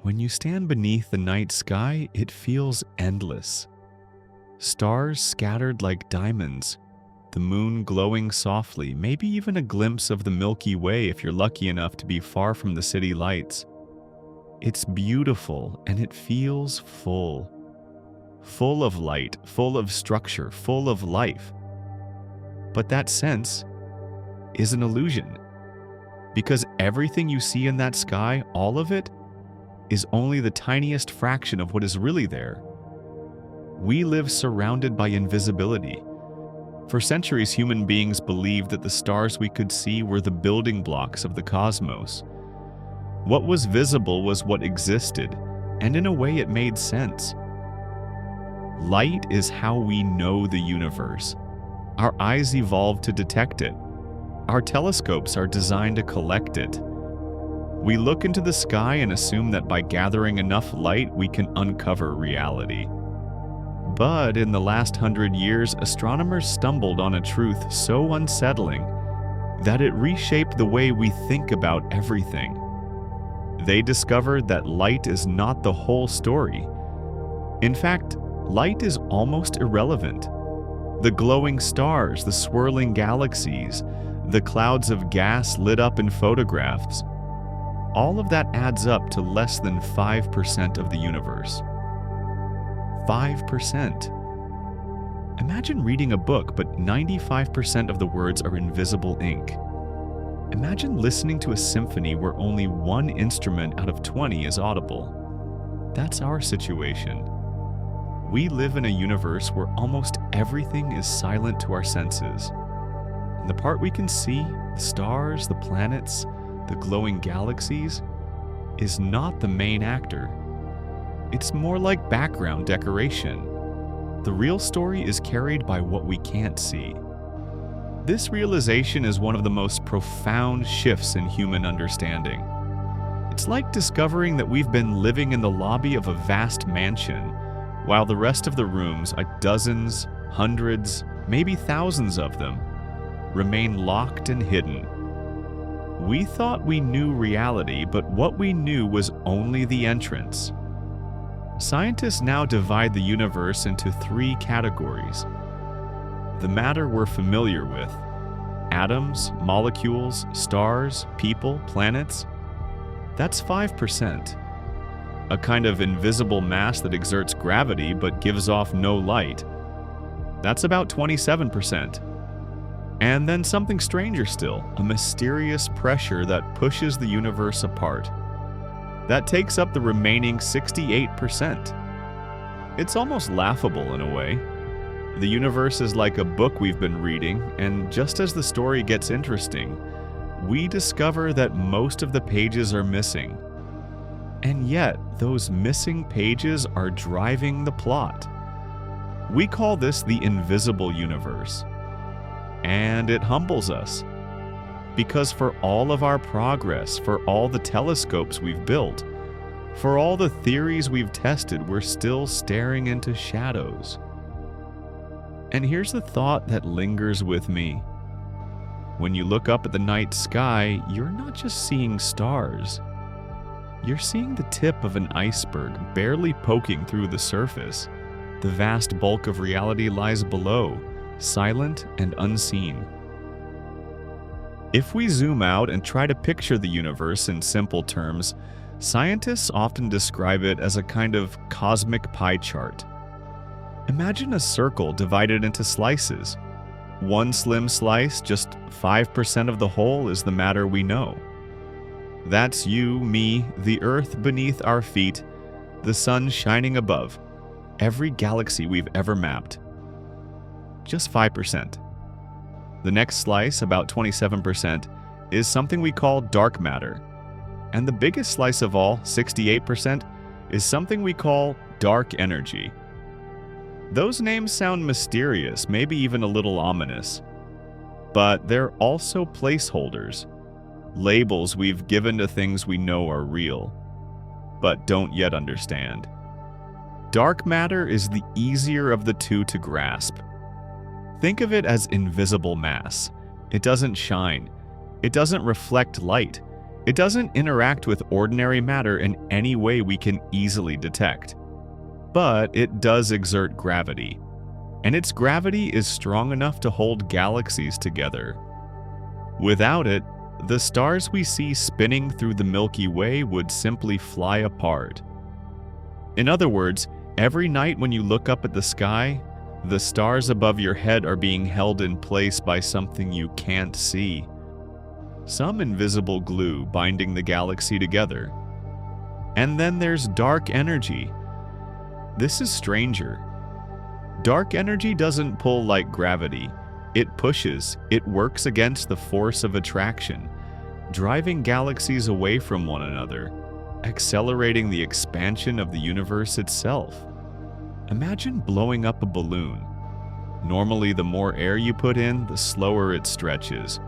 When you stand beneath the night sky, it feels endless. Stars scattered like diamonds, the moon glowing softly, maybe even a glimpse of the Milky Way if you're lucky enough to be far from the city lights. It's beautiful and it feels full. Full of light, full of structure, full of life. But that sense is an illusion, because everything you see in that sky, all of it, is only the tiniest fraction of what is really there. We live surrounded by invisibility. For centuries, human beings believed that the stars we could see were the building blocks of the cosmos. What was visible was what existed, and in a way it made sense. Light is how we know the universe. Our eyes evolved to detect it. Our telescopes are designed to collect it. We look into the sky and assume that by gathering enough light, we can uncover reality. But in the last 100 years, astronomers stumbled on a truth so unsettling that it reshaped the way we think about everything. They discovered that light is not the whole story. In fact, light is almost irrelevant. The glowing stars, the swirling galaxies, the clouds of gas lit up in photographs, all of that adds up to less than 5% of the universe. 5%. Imagine reading a book, but 95% of the words are invisible ink. Imagine listening to a symphony where only one instrument out of 20 is audible. That's our situation. We live in a universe where almost everything is silent to our senses. And the part we can see, the stars, the planets, the glowing galaxies, is not the main actor. It's more like background decoration. The real story is carried by what we can't see. This realization is one of the most profound shifts in human understanding. It's like discovering that we've been living in the lobby of a vast mansion, while the rest of the rooms, dozens, hundreds, maybe thousands of them, remain locked and hidden. We thought we knew reality, but what we knew was only the entrance. Scientists now divide the universe into 3 categories. The matter we're familiar with: atoms, molecules, stars, people, planets. That's 5%. A kind of invisible mass that exerts gravity but gives off no light. That's about 27%. And then something stranger still, a mysterious pressure that pushes the universe apart. That takes up the remaining 68%. It's almost laughable in a way. The universe is like a book we've been reading, and just as the story gets interesting, we discover that most of the pages are missing. And yet, those missing pages are driving the plot. We call this the invisible universe. And it humbles us. Because for all of our progress, for all the telescopes we've built, for all the theories we've tested, we're still staring into shadows. And here's the thought that lingers with me. When you look up at the night sky, you're not just seeing stars. You're seeing the tip of an iceberg barely poking through the surface. The vast bulk of reality lies below, silent and unseen. If we zoom out and try to picture the universe in simple terms, scientists often describe it as a kind of cosmic pie chart. Imagine a circle divided into slices. One slim slice, just 5% of the whole, is the matter we know. That's you, me, the earth beneath our feet, the sun shining above, every galaxy we've ever mapped. Just 5%. The next slice, about 27%, is something we call dark matter. And the biggest slice of all, 68%, is something we call dark energy. Those names sound mysterious, maybe even a little ominous. But they're also placeholders, labels we've given to things we know are real, but don't yet understand. Dark matter is the easier of the two to grasp. Think of it as invisible mass. It doesn't shine. It doesn't reflect light. It doesn't interact with ordinary matter in any way we can easily detect. But it does exert gravity, and its gravity is strong enough to hold galaxies together. Without it, the stars we see spinning through the Milky Way would simply fly apart. In other words, every night when you look up at the sky, the stars above your head are being held in place by something you can't see. Some invisible glue binding the galaxy together. And then there's dark energy. This is stranger. Dark energy doesn't pull like gravity. It pushes, it works against the force of attraction, driving galaxies away from one another, accelerating the expansion of the universe itself. Imagine blowing up a balloon. Normally, the more air you put in, the slower it stretches.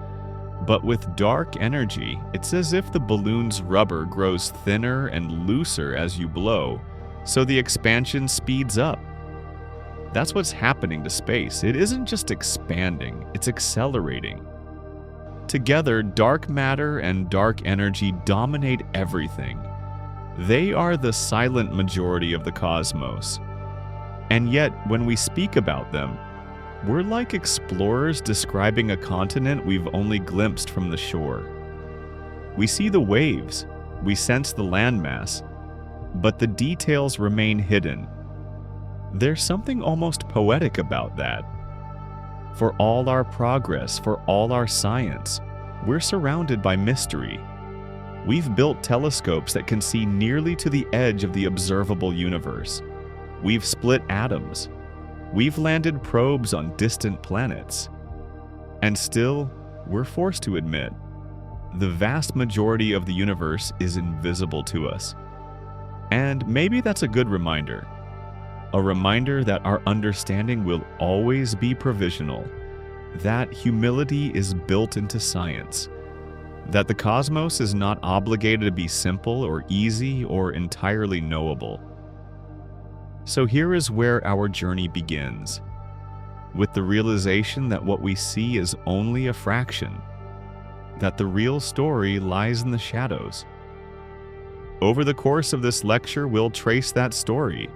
But with dark energy, it's as if the balloon's rubber grows thinner and looser as you blow, so the expansion speeds up. That's what's happening to space. It isn't just expanding, it's accelerating. Together, dark matter and dark energy dominate everything. They are the silent majority of the cosmos. And yet, when we speak about them, we're like explorers describing a continent we've only glimpsed from the shore. We see the waves, we sense the landmass, but the details remain hidden. There's something almost poetic about that. For all our progress, for all our science, we're surrounded by mystery. We've built telescopes that can see nearly to the edge of the observable universe. We've split atoms. We've landed probes on distant planets. And still, we're forced to admit, the vast majority of the universe is invisible to us. And maybe that's a good reminder. A reminder that our understanding will always be provisional, that humility is built into science, that the cosmos is not obligated to be simple or easy or entirely knowable. So here is where our journey begins, with the realization that what we see is only a fraction, that the real story lies in the shadows. Over the course of this lecture, we'll trace that story.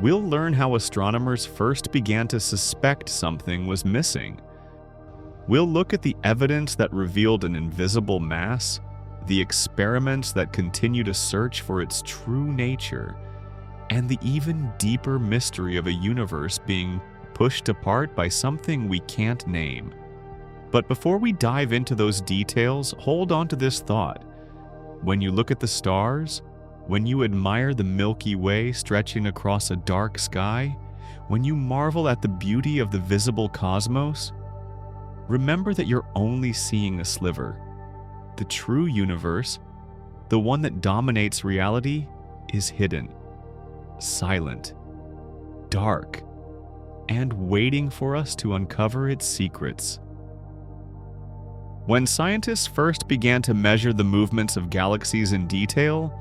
We'll learn how astronomers first began to suspect something was missing. We'll look at the evidence that revealed an invisible mass, the experiments that continue to search for its true nature, and the even deeper mystery of a universe being pushed apart by something we can't name. But before we dive into those details, hold on to this thought. When you look at the stars, when you admire the Milky Way stretching across a dark sky, when you marvel at the beauty of the visible cosmos, remember that you're only seeing a sliver. The true universe, the one that dominates reality, is hidden, silent, dark, and waiting for us to uncover its secrets. When scientists first began to measure the movements of galaxies in detail,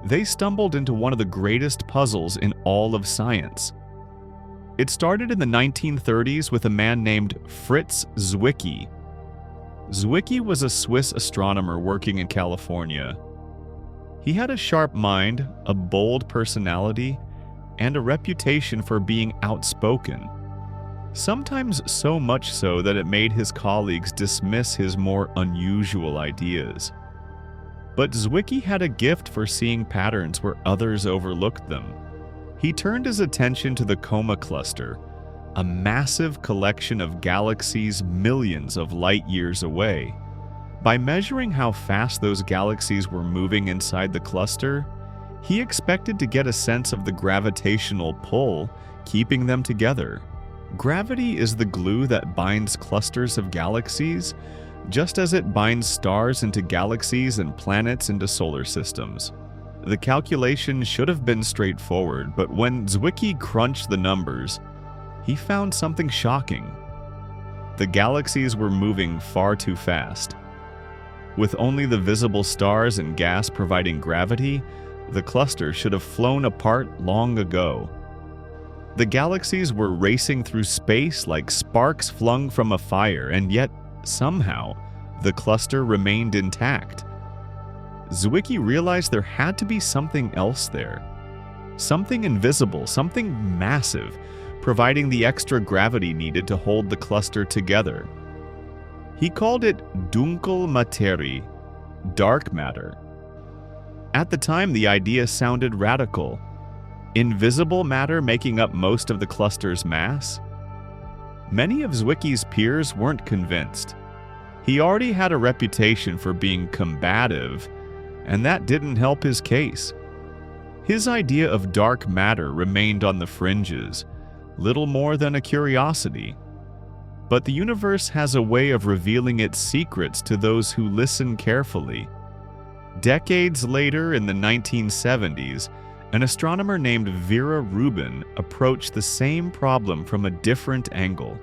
they stumbled into one of the greatest puzzles in all of science. It started in the 1930s with a man named Fritz Zwicky. Zwicky was a Swiss astronomer working in California. He had a sharp mind, a bold personality, and a reputation for being outspoken. Sometimes so much so that it made his colleagues dismiss his more unusual ideas. But Zwicky had a gift for seeing patterns where others overlooked them. He turned his attention to the Coma Cluster, a massive collection of galaxies millions of light years away. By measuring how fast those galaxies were moving inside the cluster, he expected to get a sense of the gravitational pull keeping them together. Gravity is the glue that binds clusters of galaxies, just as it binds stars into galaxies and planets into solar systems. The calculation should have been straightforward, but when Zwicky crunched the numbers, he found something shocking. The galaxies were moving far too fast. With only the visible stars and gas providing gravity, the cluster should have flown apart long ago. The galaxies were racing through space like sparks flung from a fire, and yet, somehow, the cluster remained intact. Zwicky realized there had to be something else there. Something invisible, something massive, providing the extra gravity needed to hold the cluster together. He called it Dunkel Materie, dark matter. At the time, the idea sounded radical. Invisible matter making up most of the cluster's mass? Many of Zwicky's peers weren't convinced. He already had a reputation for being combative, and that didn't help his case. His idea of dark matter remained on the fringes, little more than a curiosity. But the universe has a way of revealing its secrets to those who listen carefully. Decades later, in the 1970s, an astronomer named Vera Rubin approached the same problem from a different angle.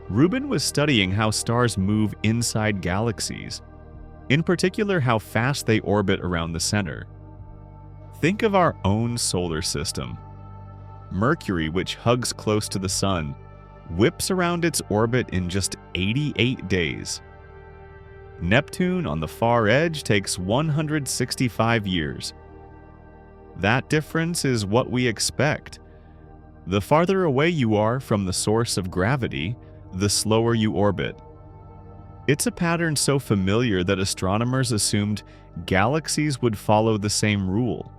Rubin was studying how stars move inside galaxies, in particular how fast they orbit around the center. Think of our own solar system. Mercury, which hugs close to the Sun, whips around its orbit in just 88 days. Neptune, on the far edge, takes 165 years. That difference is what we expect. The farther away you are from the source of gravity, the slower you orbit. It's a pattern so familiar that astronomers assumed galaxies would follow the same rule.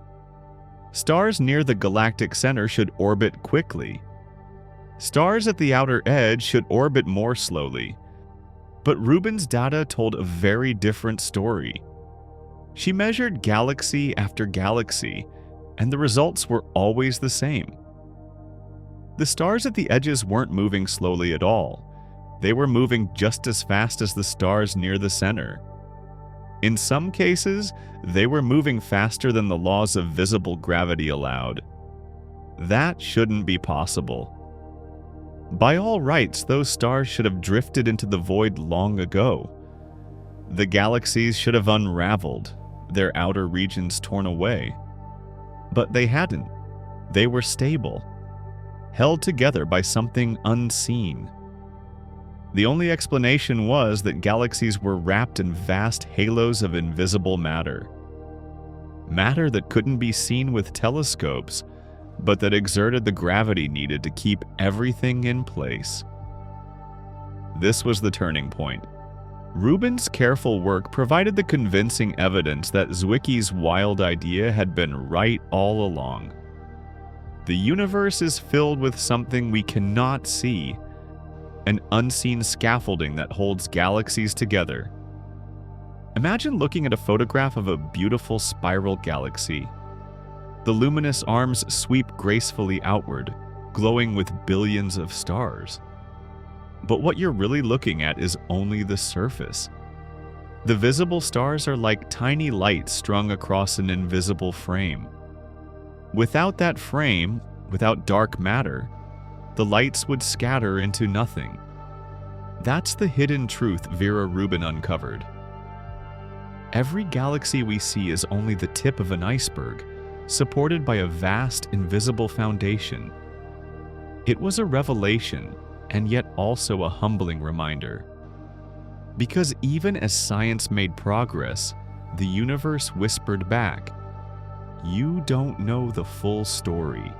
Stars near the galactic center should orbit quickly. Stars at the outer edge should orbit more slowly. But Rubin's data told a very different story. She measured galaxy after galaxy, and the results were always the same. The stars at the edges weren't moving slowly at all. They were moving just as fast as the stars near the center. In some cases, they were moving faster than the laws of visible gravity allowed. That shouldn't be possible. By all rights, those stars should have drifted into the void long ago. The galaxies should have unraveled, their outer regions torn away. But they hadn't. They were stable, held together by something unseen. The only explanation was that galaxies were wrapped in vast halos of invisible matter. Matter that couldn't be seen with telescopes, but that exerted the gravity needed to keep everything in place. This was the turning point. Rubin's careful work provided the convincing evidence that Zwicky's wild idea had been right all along. The universe is filled with something we cannot see, an unseen scaffolding that holds galaxies together. Imagine looking at a photograph of a beautiful spiral galaxy. The luminous arms sweep gracefully outward, glowing with billions of stars. But what you're really looking at is only the surface. The visible stars are like tiny lights strung across an invisible frame. Without that frame, without dark matter, the lights would scatter into nothing. That's the hidden truth Vera Rubin uncovered. Every galaxy we see is only the tip of an iceberg, supported by a vast, invisible foundation. It was a revelation, and yet also a humbling reminder. Because even as science made progress, the universe whispered back, "You don't know the full story.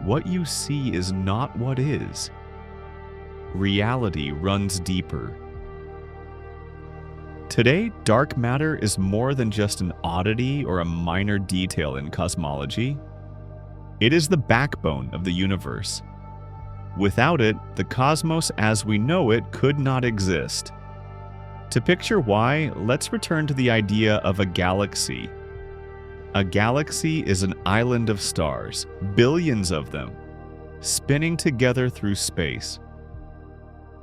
What you see is not what is. Reality runs deeper." Today, dark matter is more than just an oddity or a minor detail in cosmology. It is the backbone of the universe. Without it, the cosmos as we know it could not exist. To picture why, let's return to the idea of a galaxy. A galaxy is an island of stars, billions of them, spinning together through space.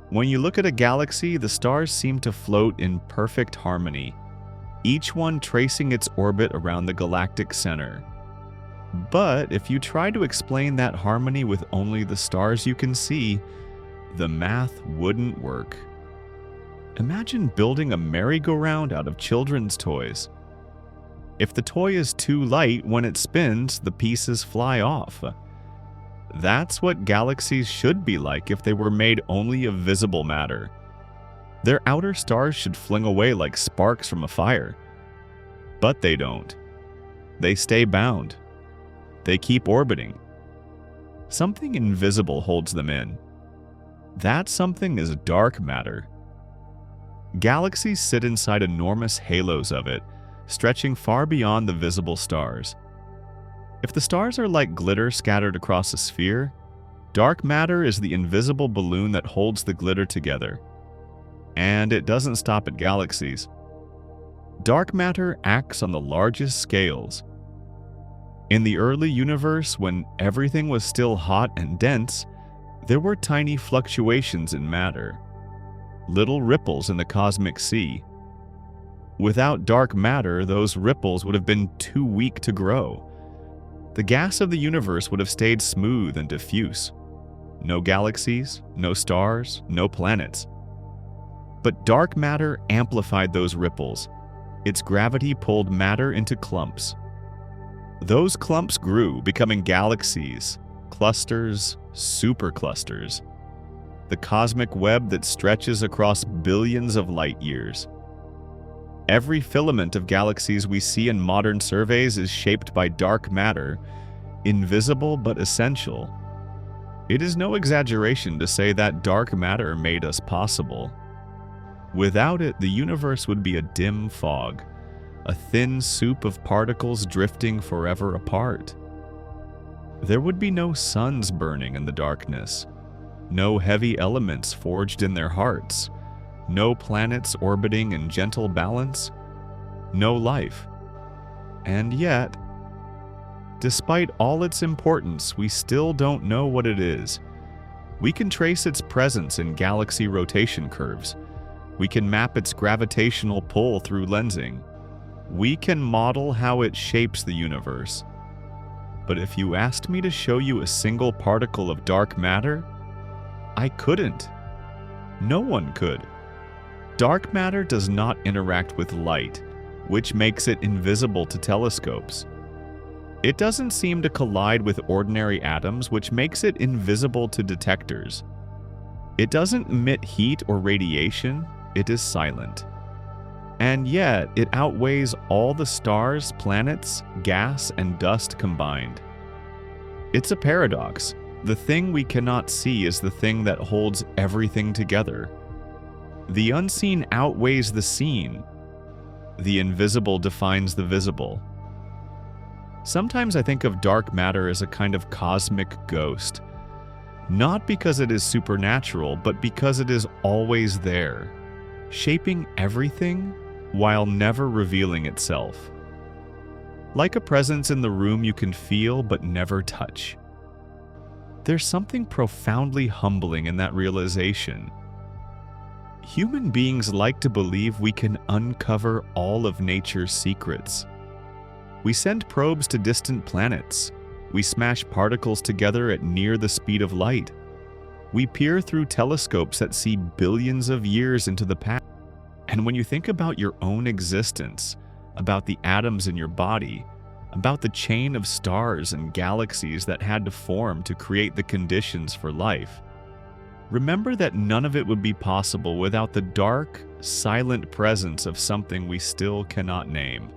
When you look at a galaxy, the stars seem to float in perfect harmony, each one tracing its orbit around the galactic center. But if you try to explain that harmony with only the stars you can see, the math wouldn't work. Imagine building a merry-go-round out of children's toys. If the toy is too light, when it spins, the pieces fly off. That's what galaxies should be like if they were made only of visible matter. Their outer stars should fling away like sparks from a fire. But they don't. They stay bound. They keep orbiting. Something invisible holds them in. That something is dark matter. Galaxies sit inside enormous halos of it, stretching far beyond the visible stars. If the stars are like glitter scattered across a sphere, dark matter is the invisible balloon that holds the glitter together. And it doesn't stop at galaxies. Dark matter acts on the largest scales. In the early universe, when everything was still hot and dense, there were tiny fluctuations in matter, little ripples in the cosmic sea. Without dark matter, those ripples would have been too weak to grow. The gas of the universe would have stayed smooth and diffuse. No galaxies, no stars, no planets. But dark matter amplified those ripples. Its gravity pulled matter into clumps. Those clumps grew, becoming galaxies, clusters, superclusters. The cosmic web that stretches across billions of light years. Every filament of galaxies we see in modern surveys is shaped by dark matter, invisible but essential. It is no exaggeration to say that dark matter made us possible. Without it, the universe would be a dim fog, a thin soup of particles drifting forever apart. There would be no suns burning in the darkness, no heavy elements forged in their hearts, no planets orbiting in gentle balance, no life. And yet, despite all its importance, we still don't know what it is. We can trace its presence in galaxy rotation curves. We can map its gravitational pull through lensing. We can model how it shapes the universe. But if you asked me to show you a single particle of dark matter, I couldn't. No one could. Dark matter does not interact with light, which makes it invisible to telescopes. It doesn't seem to collide with ordinary atoms, which makes it invisible to detectors. It doesn't emit heat or radiation, it is silent. And yet, it outweighs all the stars, planets, gas, and dust combined. It's a paradox. The thing we cannot see is the thing that holds everything together. The unseen outweighs the seen. The invisible defines the visible. Sometimes I think of dark matter as a kind of cosmic ghost. Not because it is supernatural, but because it is always there, shaping everything while never revealing itself. Like a presence in the room you can feel but never touch. There's something profoundly humbling in that realization. Human beings like to believe we can uncover all of nature's secrets. We send probes to distant planets. We smash particles together at near the speed of light. We peer through telescopes that see billions of years into the past. And when you think about your own existence, about the atoms in your body, about the chain of stars and galaxies that had to form to create the conditions for life, remember that none of it would be possible without the dark, silent presence of something we still cannot name.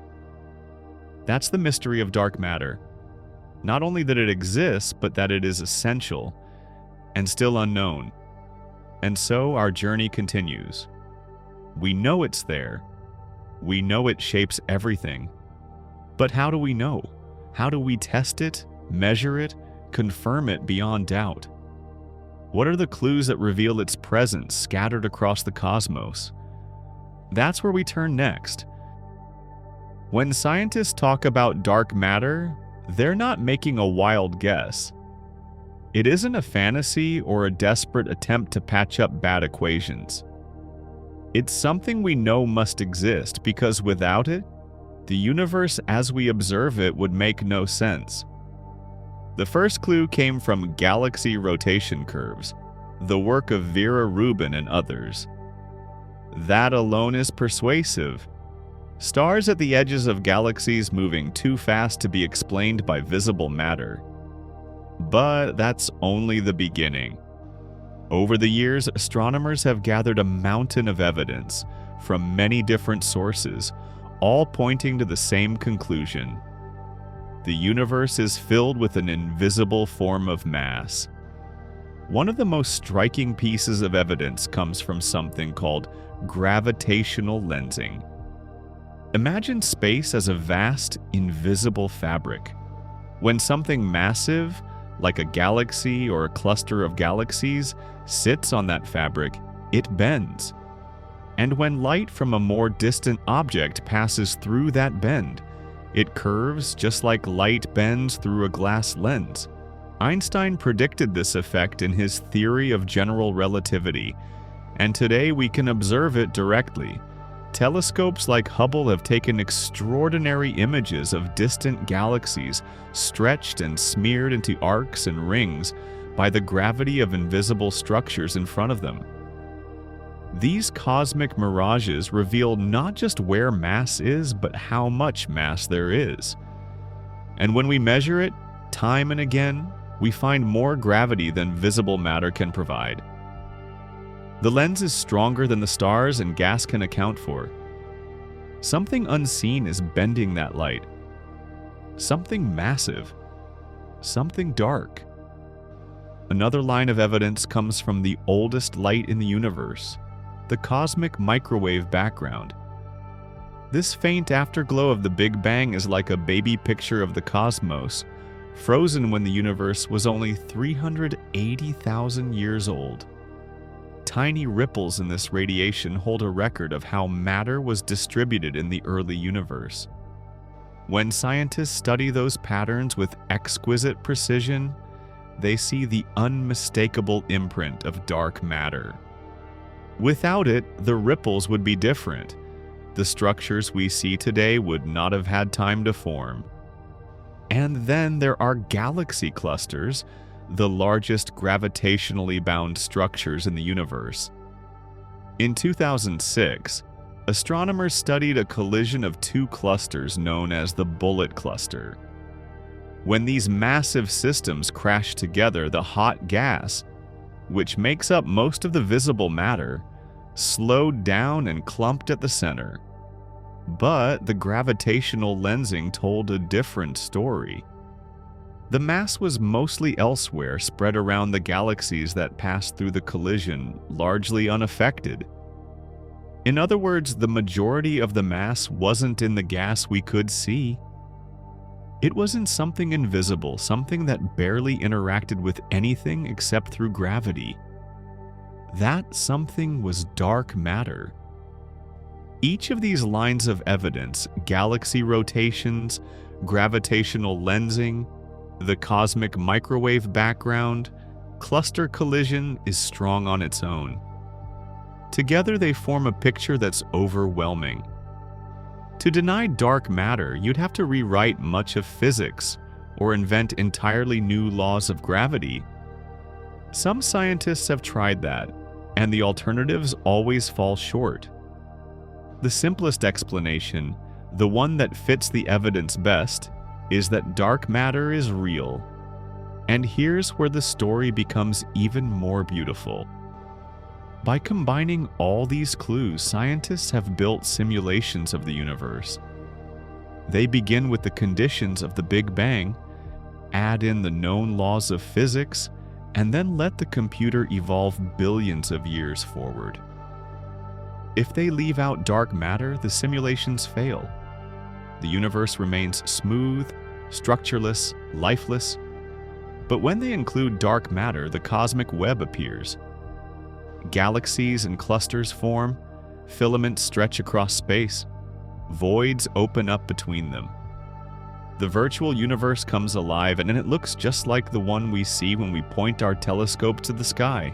That's the mystery of dark matter. Not only that it exists, but that it is essential and still unknown. And so our journey continues. We know it's there. We know it shapes everything. But how do we know? How do we test it, measure it, confirm it beyond doubt? What are the clues that reveal its presence scattered across the cosmos? That's where we turn next. When scientists talk about dark matter, they're not making a wild guess. It isn't a fantasy or a desperate attempt to patch up bad equations. It's something we know must exist because without it, the universe as we observe it would make no sense. The first clue came from galaxy rotation curves, the work of Vera Rubin and others. That alone is persuasive. Stars at the edges of galaxies moving too fast to be explained by visible matter. But that's only the beginning. Over the years, astronomers have gathered a mountain of evidence from many different sources, all pointing to the same conclusion. The universe is filled with an invisible form of mass. One of the most striking pieces of evidence comes from something called gravitational lensing. Imagine space as a vast, invisible fabric. When something massive, like a galaxy or a cluster of galaxies, sits on that fabric, it bends. And when light from a more distant object passes through that bend, it curves just like light bends through a glass lens. Einstein predicted this effect in his theory of general relativity, and today we can observe it directly. Telescopes like Hubble have taken extraordinary images of distant galaxies stretched and smeared into arcs and rings by the gravity of invisible structures in front of them. These cosmic mirages reveal not just where mass is, but how much mass there is. And when we measure it, time and again, we find more gravity than visible matter can provide. The lens is stronger than the stars and gas can account for. Something unseen is bending that light. Something massive. Something dark. Another line of evidence comes from the oldest light in the universe, the cosmic microwave background. This faint afterglow of the Big Bang is like a baby picture of the cosmos, frozen when the universe was only 380,000 years old. Tiny ripples in this radiation hold a record of how matter was distributed in the early universe. When scientists study those patterns with exquisite precision, they see the unmistakable imprint of dark matter. Without it, the ripples would be different. The structures we see today would not have had time to form. And then there are galaxy clusters, the largest gravitationally bound structures in the universe. In 2006, astronomers studied a collision of two clusters known as the Bullet Cluster. When these massive systems crash together, the hot gas, which makes up most of the visible matter, slowed down and clumped at the center. But the gravitational lensing told a different story. The mass was mostly elsewhere, spread around the galaxies that passed through the collision, largely unaffected. In other words, the majority of the mass wasn't in the gas we could see. It was in something invisible, something that barely interacted with anything except through gravity. That something was dark matter. Each of these lines of evidence, galaxy rotations, gravitational lensing, the cosmic microwave background, cluster collision, is strong on its own. Together they form a picture that's overwhelming. To deny dark matter, you'd have to rewrite much of physics or invent entirely new laws of gravity. Some scientists have tried that, and the alternatives always fall short. The simplest explanation, the one that fits the evidence best, is that dark matter is real. And here's where the story becomes even more beautiful. By combining all these clues, scientists have built simulations of the universe. They begin with the conditions of the Big Bang, add in the known laws of physics, and then let the computer evolve billions of years forward. If they leave out dark matter, the simulations fail. The universe remains smooth, structureless, lifeless. But when they include dark matter, the cosmic web appears. Galaxies and clusters form, filaments stretch across space, voids open up between them. The virtual universe comes alive, and it looks just like the one we see when we point our telescope to the sky.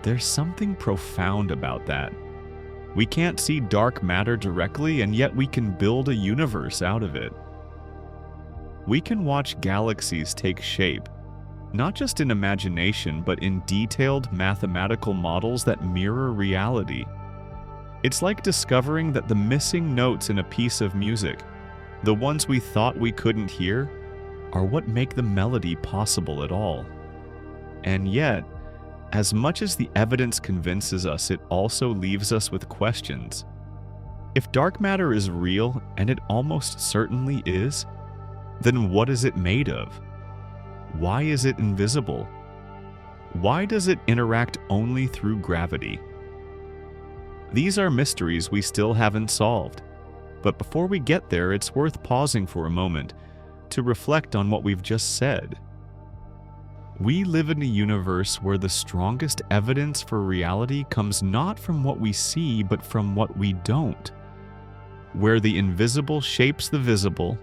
There's something profound about that. We can't see dark matter directly, and yet we can build a universe out of it. We can watch galaxies take shape, not just in imagination, but in detailed mathematical models that mirror reality. It's like discovering that the missing notes in a piece of music, the ones we thought we couldn't hear, are what make the melody possible at all. And yet, as much as the evidence convinces us, it also leaves us with questions. If dark matter is real, and it almost certainly is, then what is it made of? Why is it invisible? Why does it interact only through gravity? These are mysteries we still haven't solved. But before we get there, it's worth pausing for a moment to reflect on what we've just said. We live in a universe where the strongest evidence for reality comes not from what we see, but from what we don't. Where the invisible shapes the visible,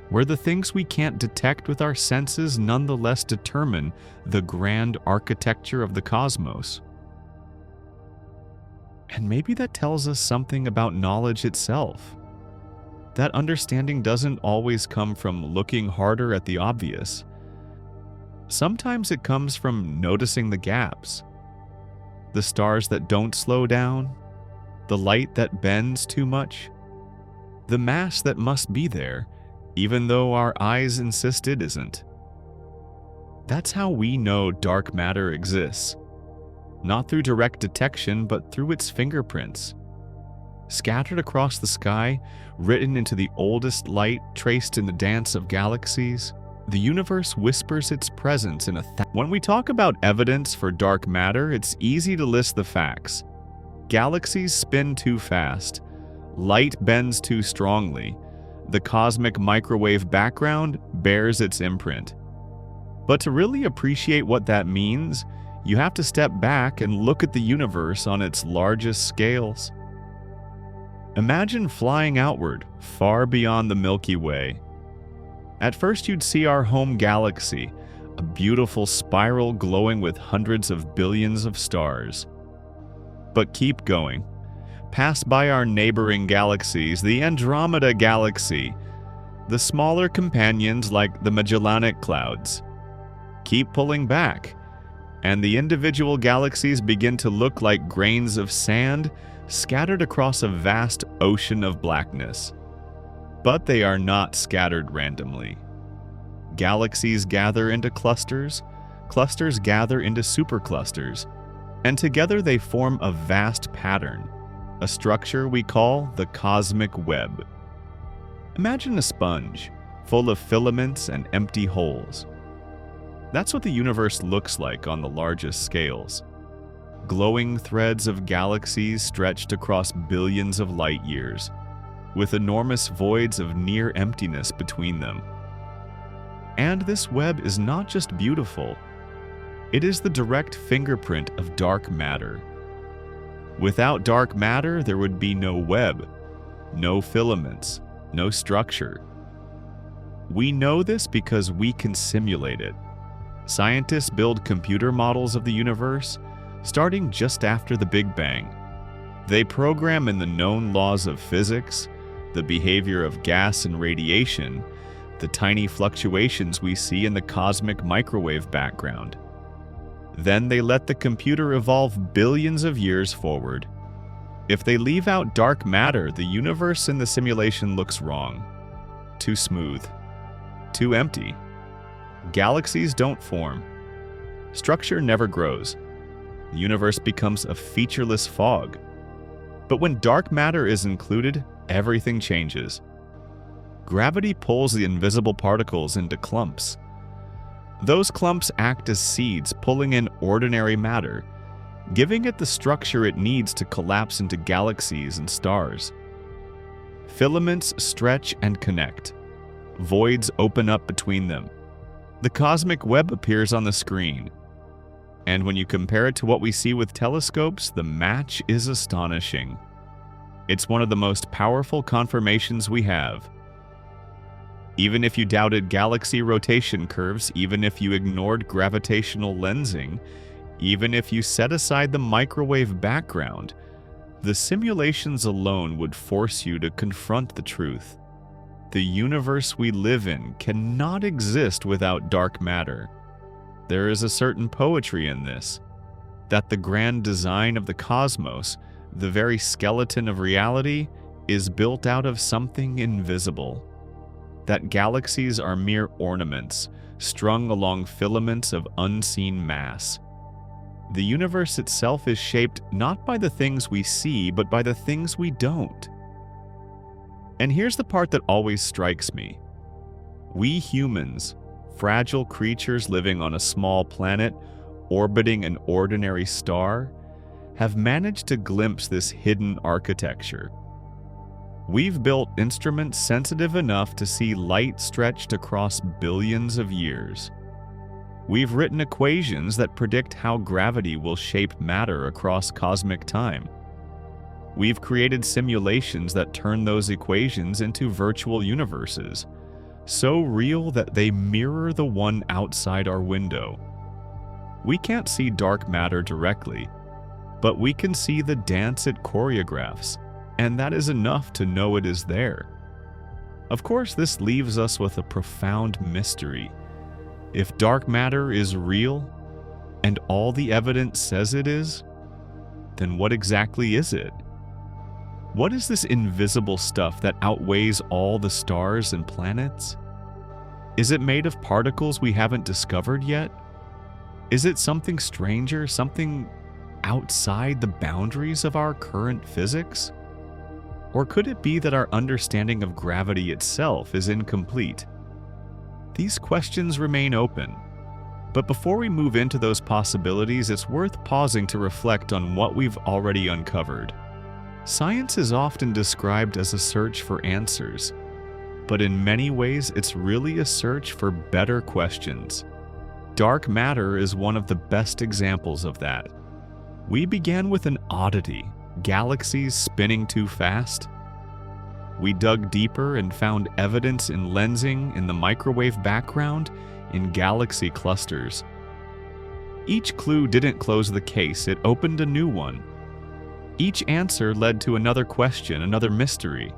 where the things we can't detect with our senses nonetheless determine the grand architecture of the cosmos. And maybe that tells us something about knowledge itself. That understanding doesn't always come from looking harder at the obvious. Sometimes it comes from noticing the gaps. The stars that don't slow down, the light that bends too much, the mass that must be there, even though our eyes insist it isn't. That's how we know dark matter exists. Not through direct detection, but through its fingerprints. Scattered across the sky, written into the oldest light traced in the dance of galaxies, the universe whispers its presence in When we talk about evidence for dark matter, it's easy to list the facts. Galaxies spin too fast. Light bends too strongly. The cosmic microwave background bears its imprint. But to really appreciate what that means, you have to step back and look at the universe on its largest scales. Imagine flying outward, far beyond the Milky Way. At first you'd see our home galaxy, a beautiful spiral glowing with hundreds of billions of stars. But keep going. Pass by our neighboring galaxies, the Andromeda Galaxy, the smaller companions like the Magellanic Clouds. Keep pulling back, and the individual galaxies begin to look like grains of sand scattered across a vast ocean of blackness. But they are not scattered randomly. Galaxies gather into clusters, clusters gather into superclusters, and together they form a vast pattern, a structure we call the cosmic web. Imagine a sponge, full of filaments and empty holes. That's what the universe looks like on the largest scales. Glowing threads of galaxies stretched across billions of light years, with enormous voids of near emptiness between them. And this web is not just beautiful, it is the direct fingerprint of dark matter. Without dark matter, there would be no web, no filaments, no structure. We know this because we can simulate it. Scientists build computer models of the universe, starting just after the Big Bang. They program in the known laws of physics, the behavior of gas and radiation, the tiny fluctuations we see in the cosmic microwave background. Then they let the computer evolve billions of years forward. If they leave out dark matter, the universe in the simulation looks wrong. Too smooth. Too empty. Galaxies don't form. Structure never grows. The universe becomes a featureless fog. But when dark matter is included, everything changes. Gravity pulls the invisible particles into clumps. Those clumps act as seeds pulling in ordinary matter, giving it the structure it needs to collapse into galaxies and stars. Filaments stretch and connect. Voids open up between them. The cosmic web appears on the screen. And when you compare it to what we see with telescopes, the match is astonishing. It's one of the most powerful confirmations we have. Even if you doubted galaxy rotation curves, even if you ignored gravitational lensing, even if you set aside the microwave background, the simulations alone would force you to confront the truth. The universe we live in cannot exist without dark matter. There is a certain poetry in this, that the grand design of the cosmos, the very skeleton of reality, is built out of something invisible. That galaxies are mere ornaments, strung along filaments of unseen mass. The universe itself is shaped not by the things we see, but by the things we don't. And here's the part that always strikes me. We humans, fragile creatures living on a small planet, orbiting an ordinary star, have managed to glimpse this hidden architecture. We've built instruments sensitive enough to see light stretched across billions of years. We've written equations that predict how gravity will shape matter across cosmic time. We've created simulations that turn those equations into virtual universes, so real that they mirror the one outside our window. We can't see dark matter directly, but we can see the dance it choreographs, and that is enough to know it is there. Of course, this leaves us with a profound mystery. If dark matter is real, and all the evidence says it is, then what exactly is it? What is this invisible stuff that outweighs all the stars and planets? Is it made of particles we haven't discovered yet? Is it something stranger, something outside the boundaries of our current physics? Or could it be that our understanding of gravity itself is incomplete? These questions remain open, but before we move into those possibilities, it's worth pausing to reflect on what we've already uncovered. Science is often described as a search for answers, but in many ways it's really a search for better questions. Dark matter is one of the best examples of that. We began with an oddity, galaxies spinning too fast. We dug deeper and found evidence in lensing in the microwave background in galaxy clusters. Each clue didn't close the case, it opened a new one. Each answer led to another question, another mystery.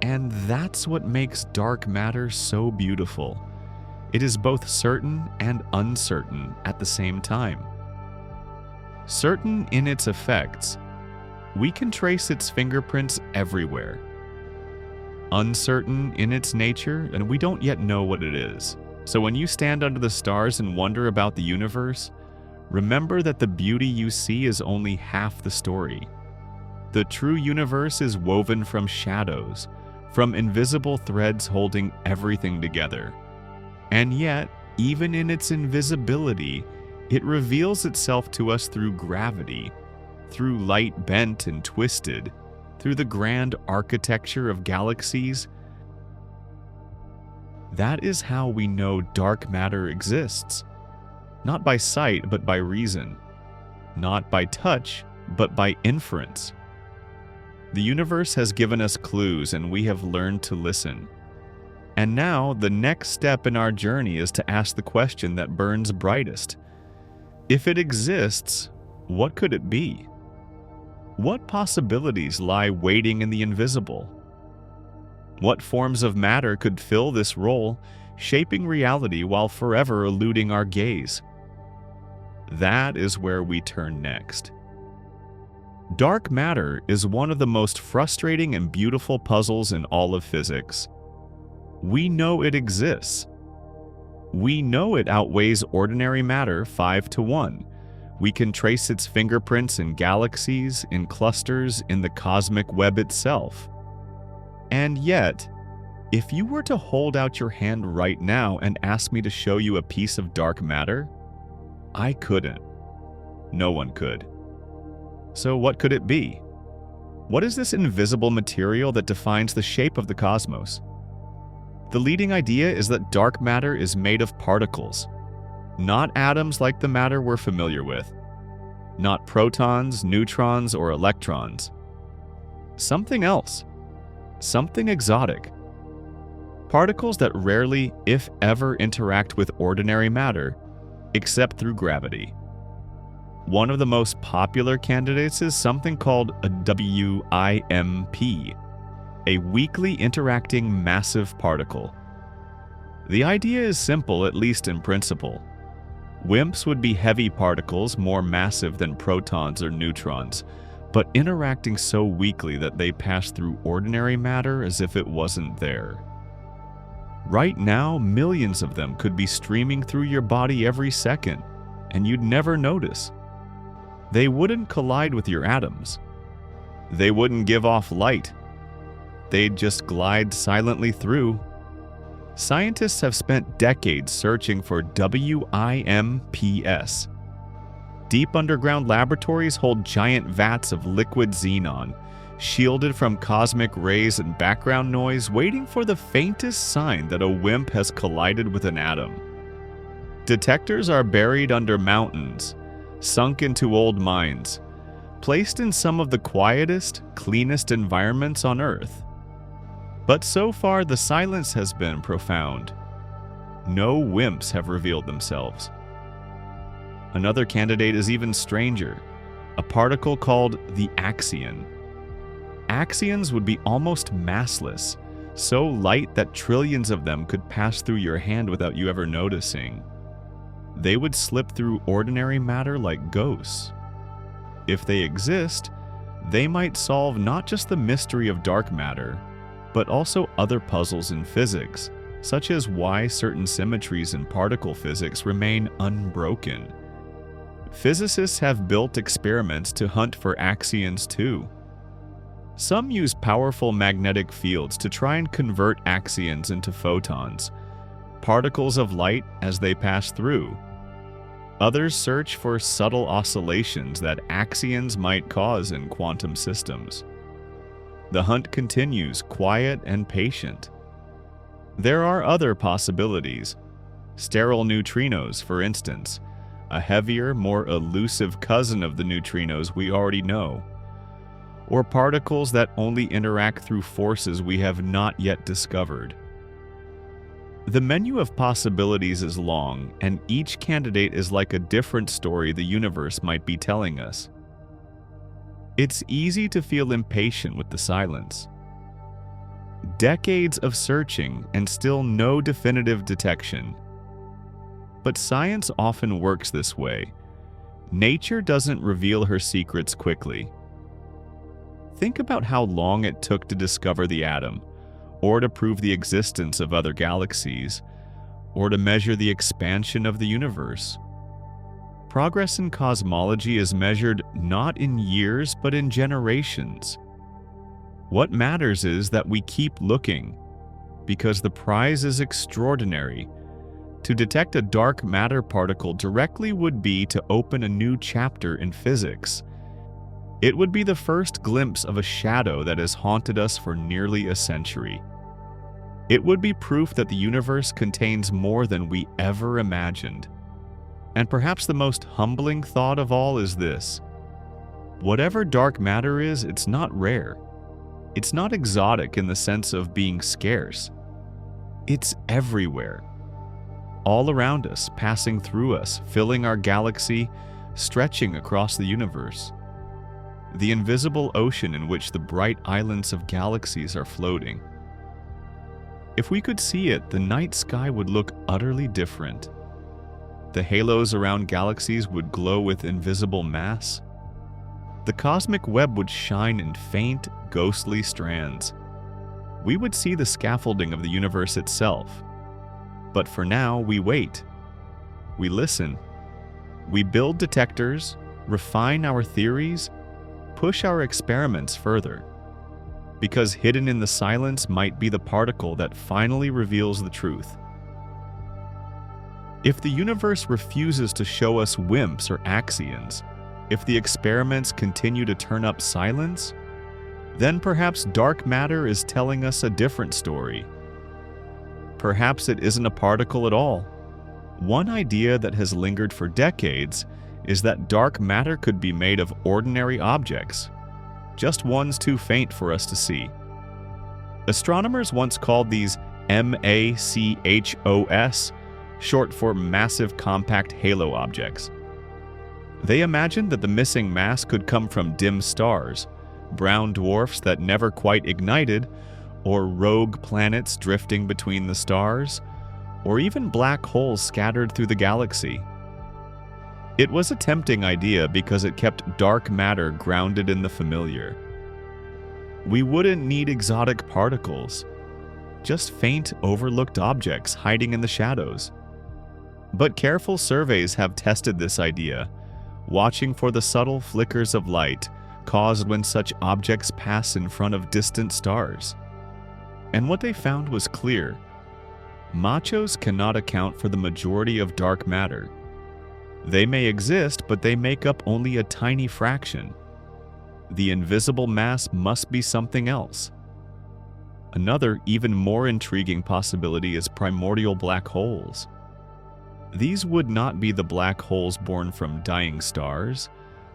And that's what makes dark matter so beautiful. It is both certain and uncertain at the same time. Certain in its effects, we can trace its fingerprints everywhere. Uncertain in its nature, and we don't yet know what it is. So when you stand under the stars and wonder about the universe, remember that the beauty you see is only half the story. The true universe is woven from shadows, from invisible threads holding everything together. And yet, even in its invisibility, it reveals itself to us through gravity, through light bent and twisted, through the grand architecture of galaxies. That is how we know dark matter exists. Not by sight, but by reason. Not by touch, but by inference. The universe has given us clues, and we have learned to listen. And now, the next step in our journey is to ask the question that burns brightest. If it exists, what could it be? What possibilities lie waiting in the invisible? What forms of matter could fill this role, shaping reality while forever eluding our gaze? That is where we turn next. Dark matter is one of the most frustrating and beautiful puzzles in all of physics. We know it exists. We know it outweighs ordinary matter 5-to-1. We can trace its fingerprints in galaxies, in clusters, in the cosmic web itself. And yet, if you were to hold out your hand right now and ask me to show you a piece of dark matter, I couldn't. No one could. So what could it be? What is this invisible material that defines the shape of the cosmos? The leading idea is that dark matter is made of particles, not atoms like the matter we're familiar with, not protons, neutrons, or electrons. Something else, something exotic. Particles that rarely, if ever, interact with ordinary matter, except through gravity. One of the most popular candidates is something called a WIMP, a weakly interacting massive particle. The idea is simple, at least in principle. WIMPs would be heavy particles more massive than protons or neutrons, but interacting so weakly that they pass through ordinary matter as if it wasn't there. Right now, millions of them could be streaming through your body every second, and you'd never notice. They wouldn't collide with your atoms. They wouldn't give off light. they'd just glide silently through. Scientists have spent decades searching for WIMPs. Deep underground laboratories hold giant vats of liquid xenon, shielded from cosmic rays and background noise, waiting for the faintest sign that a WIMP has collided with an atom. Detectors are buried under mountains, sunk into old mines, placed in some of the quietest, cleanest environments on Earth. But so far, the silence has been profound. No WIMPs have revealed themselves. Another candidate is even stranger, a particle called the axion. Axions would be almost massless, so light that trillions of them could pass through your hand without you ever noticing. They would slip through ordinary matter like ghosts. If they exist, they might solve not just the mystery of dark matter, but also other puzzles in physics, such as why certain symmetries in particle physics remain unbroken. Physicists have built experiments to hunt for axions too. Some use powerful magnetic fields to try and convert axions into photons, particles of light as they pass through. Others search for subtle oscillations that axions might cause in quantum systems. The hunt continues, quiet and patient. There are other possibilities. Sterile neutrinos, for instance, a heavier, more elusive cousin of the neutrinos we already know, or particles that only interact through forces we have not yet discovered. The menu of possibilities is long, and each candidate is like a different story the universe might be telling us. It's easy to feel impatient with the silence. Decades of searching and still no definitive detection. But science often works this way. Nature doesn't reveal her secrets quickly. Think about how long it took to discover the atom, or to prove the existence of other galaxies, or to measure the expansion of the universe. Progress in cosmology is measured not in years but in generations. What matters is that we keep looking, because the prize is extraordinary. To detect a dark matter particle directly would be to open a new chapter in physics. It would be the first glimpse of a shadow that has haunted us for nearly a century. It would be proof that the universe contains more than we ever imagined. And perhaps the most humbling thought of all is this: whatever dark matter is, it's not rare. It's not exotic in the sense of being scarce. It's everywhere. All around us, passing through us, filling our galaxy, stretching across the universe. The invisible ocean in which the bright islands of galaxies are floating. If we could see it, the night sky would look utterly different. The halos around galaxies would glow with invisible mass. The cosmic web would shine in faint, ghostly strands. We would see the scaffolding of the universe itself. But for now, we wait. We listen. We build detectors, refine our theories, push our experiments further. Because hidden in the silence might be the particle that finally reveals the truth. If the universe refuses to show us WIMPs or axions, if the experiments continue to turn up silence, then perhaps dark matter is telling us a different story. Perhaps it isn't a particle at all. One idea that has lingered for decades is that dark matter could be made of ordinary objects, just ones too faint for us to see. Astronomers once called these MACHOS, short for massive compact halo objects. They imagined that the missing mass could come from dim stars, brown dwarfs that never quite ignited, or rogue planets drifting between the stars, or even black holes scattered through the galaxy. It was a tempting idea because it kept dark matter grounded in the familiar. We wouldn't need exotic particles, just faint, overlooked objects hiding in the shadows. But careful surveys have tested this idea, watching for the subtle flickers of light caused when such objects pass in front of distant stars. And what they found was clear. Machos cannot account for the majority of dark matter. They may exist, but they make up only a tiny fraction. The invisible mass must be something else. Another, even more intriguing possibility is primordial black holes. These would not be the black holes born from dying stars,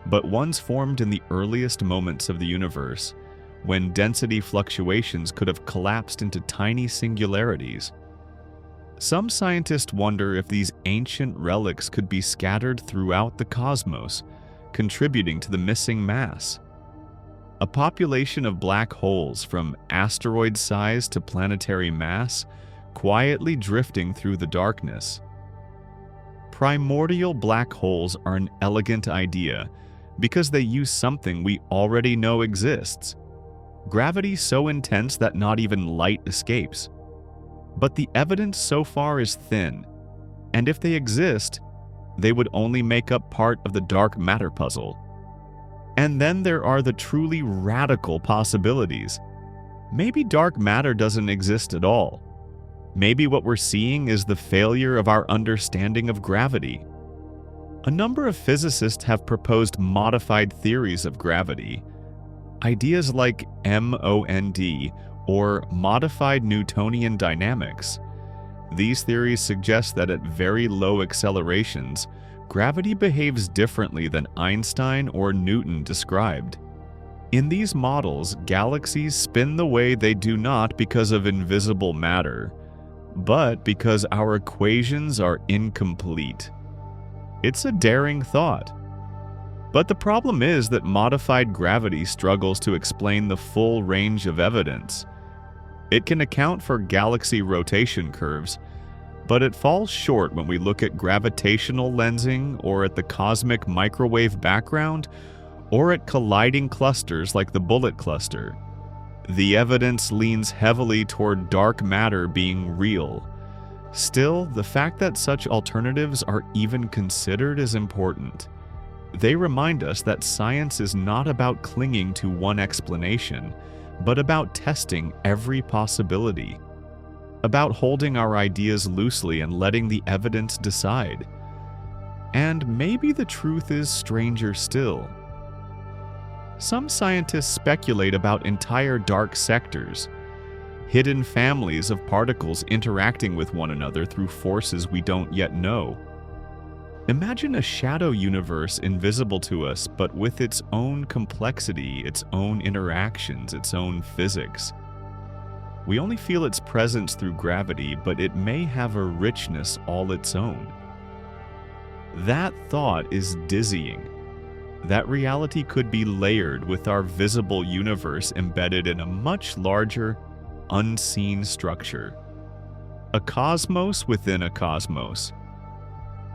but ones formed in the earliest moments of the universe, when density fluctuations could have collapsed into tiny singularities. Some scientists wonder if these ancient relics could be scattered throughout the cosmos, contributing to the missing mass. A population of black holes from asteroid size to planetary mass, quietly drifting through the darkness. Primordial black holes are an elegant idea because they use something we already know exists. Gravity so intense that not even light escapes. But the evidence so far is thin, and if they exist, they would only make up part of the dark matter puzzle. And then there are the truly radical possibilities. Maybe dark matter doesn't exist at all. Maybe what we're seeing is the failure of our understanding of gravity. A number of physicists have proposed modified theories of gravity. Ideas like MOND or modified Newtonian dynamics. These theories suggest that at very low accelerations, gravity behaves differently than Einstein or Newton described. In these models, galaxies spin the way they do not because of invisible matter, but because our equations are incomplete. It's a daring thought. But the problem is that modified gravity struggles to explain the full range of evidence. It can account for galaxy rotation curves, but it falls short when we look at gravitational lensing or at the cosmic microwave background or at colliding clusters like the Bullet cluster. The evidence leans heavily toward dark matter being real. Still, the fact that such alternatives are even considered is important. They remind us that science is not about clinging to one explanation, but about testing every possibility. About holding our ideas loosely and letting the evidence decide. And maybe the truth is stranger still. Some scientists speculate about entire dark sectors, hidden families of particles interacting with one another through forces we don't yet know. Imagine a shadow universe invisible to us, but with its own complexity, its own interactions, its own physics. We only feel its presence through gravity, but it may have a richness all its own. That thought is dizzying. That reality could be layered with our visible universe embedded in a much larger, unseen structure. A cosmos within a cosmos.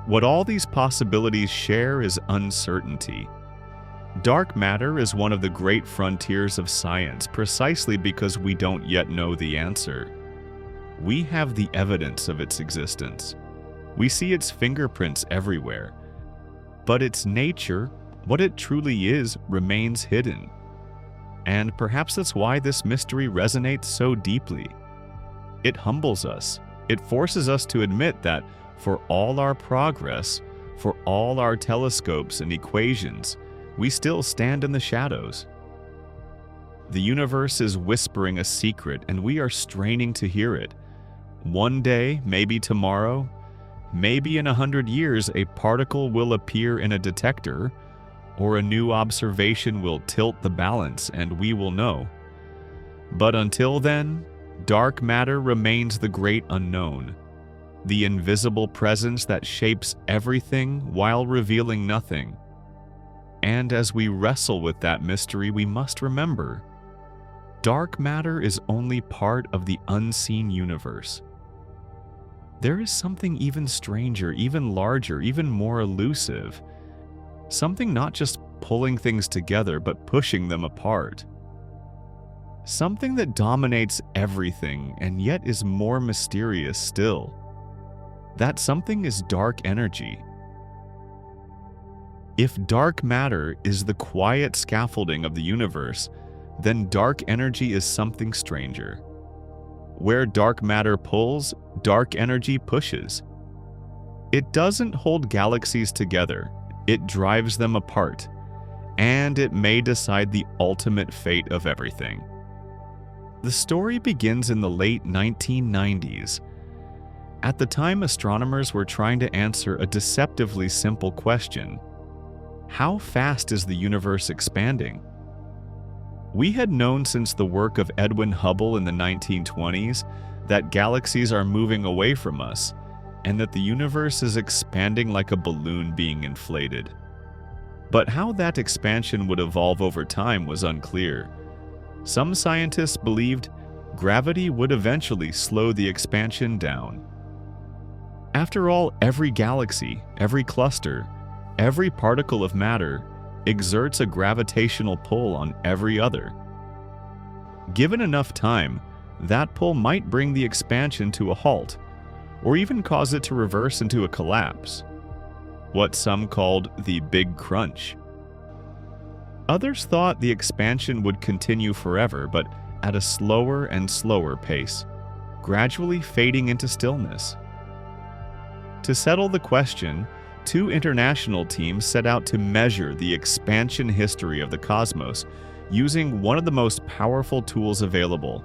What all these possibilities share is uncertainty. Dark matter is one of the great frontiers of science precisely because we don't yet know the answer. We have the evidence of its existence. We see its fingerprints everywhere. But its nature, what it truly is, remains hidden. And perhaps that's why this mystery resonates so deeply. It humbles us. It forces us to admit that for all our progress, for all our telescopes and equations, we still stand in the shadows. The universe is whispering a secret, and we are straining to hear it. One day, maybe tomorrow, maybe in 100 years, a particle will appear in a detector, or a new observation will tilt the balance, and we will know. But until then, dark matter remains the great unknown, the invisible presence that shapes everything while revealing nothing. And as we wrestle with that mystery, we must remember, dark matter is only part of the unseen universe. There is something even stranger, even larger, even more elusive. Something not just pulling things together, but pushing them apart. Something that dominates everything and yet is more mysterious still. That something is dark energy. If dark matter is the quiet scaffolding of the universe, then dark energy is something stranger. Where dark matter pulls, dark energy pushes. It doesn't hold galaxies together, it drives them apart, and it may decide the ultimate fate of everything. The story begins in the late 1990s. At the time, astronomers were trying to answer a deceptively simple question: how fast is the universe expanding? We had known since the work of Edwin Hubble in the 1920s that galaxies are moving away from us, and that the universe is expanding like a balloon being inflated. But how that expansion would evolve over time was unclear. Some scientists believed gravity would eventually slow the expansion down. After all, every galaxy, every cluster, every particle of matter exerts a gravitational pull on every other. Given enough time, that pull might bring the expansion to a halt, or even cause it to reverse into a collapse, what some called the Big Crunch. Others thought the expansion would continue forever, but at a slower and slower pace, gradually fading into stillness. To settle the question, two international teams set out to measure the expansion history of the cosmos using one of the most powerful tools available: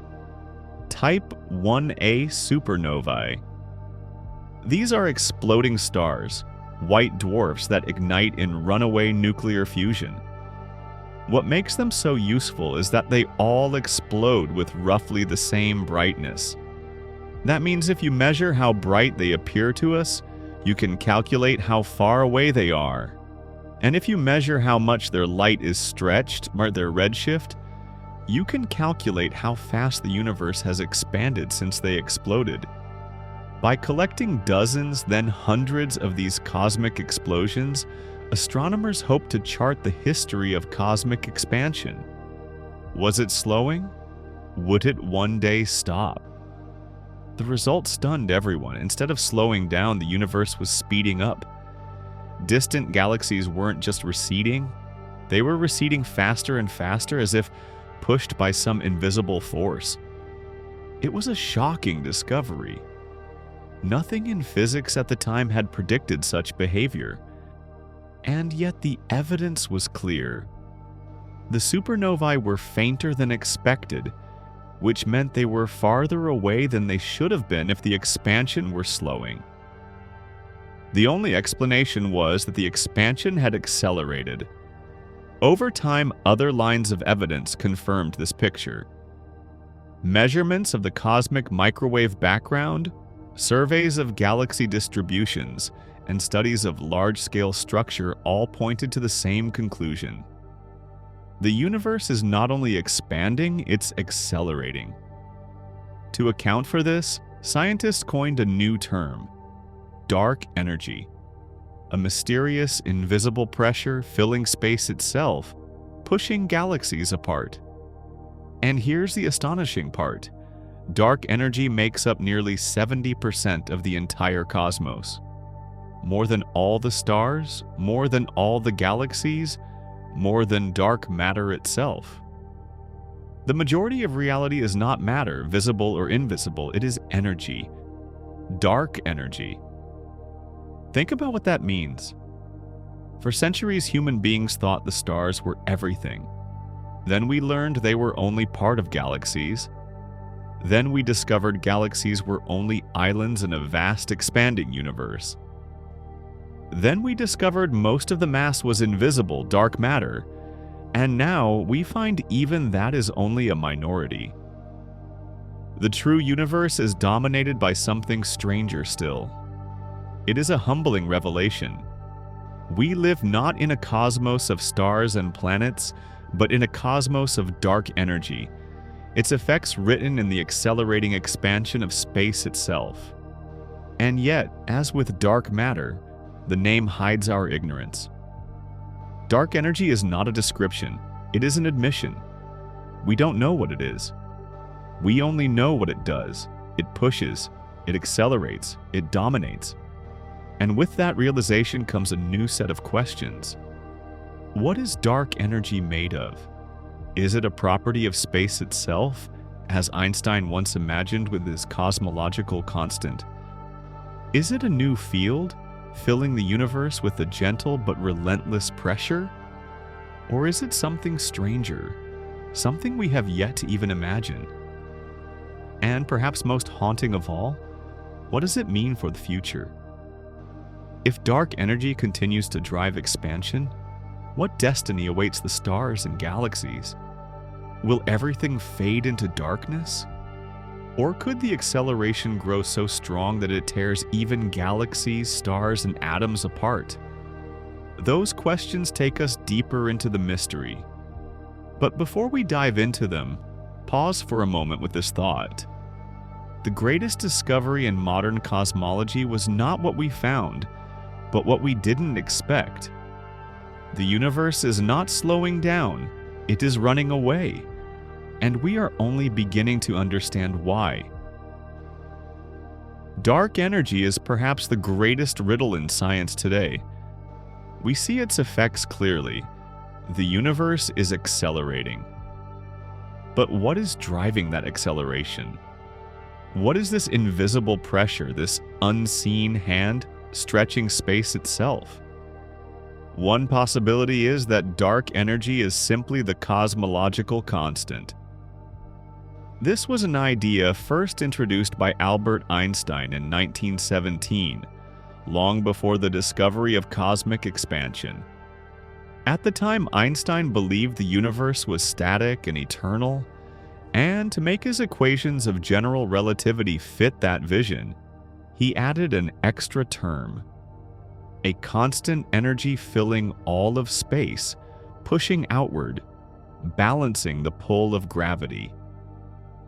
Type 1a supernovae. These are exploding stars, white dwarfs that ignite in runaway nuclear fusion. What makes them so useful is that they all explode with roughly the same brightness. That means if you measure how bright they appear to us, you can calculate how far away they are. And if you measure how much their light is stretched, or their redshift, you can calculate how fast the universe has expanded since they exploded. By collecting dozens, then hundreds of these cosmic explosions, astronomers hope to chart the history of cosmic expansion. Was it slowing? Would it one day stop? The result stunned everyone. Instead of slowing down, the universe was speeding up. Distant galaxies weren't just receding, they were receding faster and faster, as if pushed by some invisible force. It was a shocking discovery. Nothing in physics at the time had predicted such behavior. And yet the evidence was clear. The supernovae were fainter than expected, which meant they were farther away than they should have been if the expansion were slowing. The only explanation was that the expansion had accelerated. Over time, other lines of evidence confirmed this picture. Measurements of the cosmic microwave background, surveys of galaxy distributions, and studies of large-scale structure all pointed to the same conclusion. The universe is not only expanding, it's accelerating. To account for this, scientists coined a new term: dark energy, a mysterious, invisible pressure filling space itself, pushing galaxies apart. And here's the astonishing part: dark energy makes up nearly 70% of the entire cosmos. More than all the stars, more than all the galaxies, more than dark matter itself. The majority of reality is not matter, visible or invisible. It is energy. Dark energy. Think about what that means. For centuries, human beings thought the stars were everything. Then we learned they were only part of galaxies. Then we discovered galaxies were only islands in a vast expanding universe. Then we discovered most of the mass was invisible, dark matter, and now we find even that is only a minority. The true universe is dominated by something stranger still. It is a humbling revelation. We live not in a cosmos of stars and planets, but in a cosmos of dark energy, its effects written in the accelerating expansion of space itself. And yet, as with dark matter, the name hides our ignorance. Dark energy is not a description, it is an admission. We don't know what it is. We only know what it does. It pushes, it accelerates, it dominates. And with that realization comes a new set of questions. What is dark energy made of? Is it a property of space itself? as Einstein once imagined with his cosmological constant? Is it a new field, filling the universe with a gentle but relentless pressure? Or is it something stranger, something we have yet to even imagine? And perhaps most haunting of all, what does it mean for the future? If dark energy continues to drive expansion, what destiny awaits the stars and galaxies? Will everything fade into darkness? Or could the acceleration grow so strong that it tears even galaxies, stars, and atoms apart? Those questions take us deeper into the mystery. But before we dive into them, pause for a moment with this thought. The greatest discovery in modern cosmology was not what we found, but what we didn't expect. The universe is not slowing down, it is running away, and we are only beginning to understand why. Dark energy is perhaps the greatest riddle in science today. We see its effects clearly. The universe is accelerating. But what is driving that acceleration? What is this invisible pressure, this unseen hand stretching space itself? One possibility is that dark energy is simply the cosmological constant. This was an idea first introduced by Albert Einstein in 1917, long before the discovery of cosmic expansion. At the time, Einstein believed the universe was static and eternal, and to make his equations of general relativity fit that vision, he added an extra term: a constant energy filling all of space, pushing outward, balancing the pull of gravity.